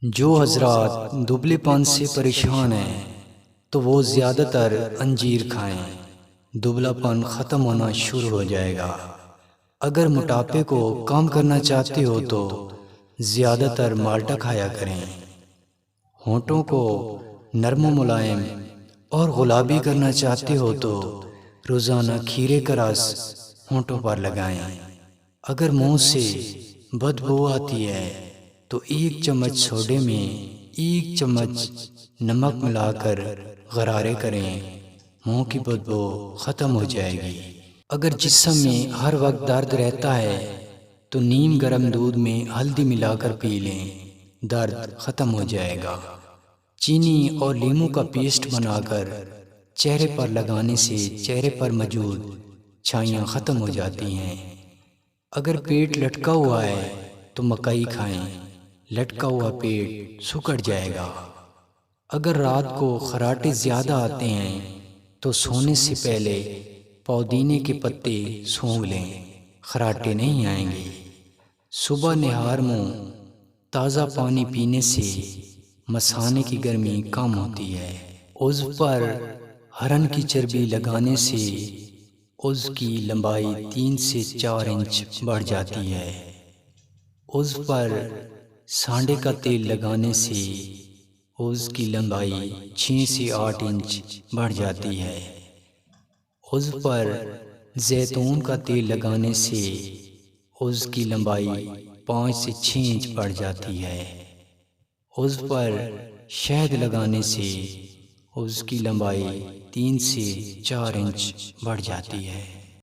جو حضرات دبلے پن سے پریشان ہیں تو وہ زیادہ تر انجیر کھائیں، دبلا پن ختم ہونا شروع ہو جائے گا۔ اگر موٹاپے کو کم کرنا چاہتے ہو تو زیادہ تر مالٹا کھایا کریں۔ ہونٹوں کو نرم و ملائم اور گلابی کرنا چاہتے ہو تو روزانہ کھیرے کا رس ہونٹوں پر لگائیں۔ اگر منہ سے بدبو آتی ہے تو 1 چمچ سوڈے میں 1 چمچ نمک ملا کر غرارے کریں، منہ کی بدبو ختم ہو جائے گی۔ اگر جسم میں ہر وقت درد رہتا ہے تو نیم گرم دودھ میں ہلدی ملا کر پی لیں، درد ختم ہو جائے گا۔ چینی اور لیموں کا پیسٹ بنا کر چہرے پر لگانے سے چہرے پر موجود چھائیاں ختم ہو جاتی ہیں۔ اگر پیٹ لٹکا ہوا ہے تو مکئی کھائیں، لٹکا ہوا پیٹ سکڑ جائے گا۔ اگر رات کو خراٹے زیادہ آتے ہیں تو سونے سے پہلے پودینے کے پتے سونگھ لیں، خراٹے نہیں آئیں گے۔ صبح نہار منہ تازہ پانی پینے سے مثانے کی گرمی کم ہوتی ہے۔ عضو پر ہرن کی چربی لگانے سے عضو کی لمبائی 3 سے 4 انچ بڑھ جاتی ہے۔ عضو پر سانڈے کا تیل لگانے سے عضو کی لمبائی 6 سے 8 انچ بڑھ جاتی ہے۔ عضو پر زیتون کا تیل لگانے سے عضو کی لمبائی 5 سے 6 انچ بڑھ جاتی ہے۔ عضو پر شہد لگانے سے عضو کی لمبائی 3 سے 4 انچ بڑھ جاتی ہے۔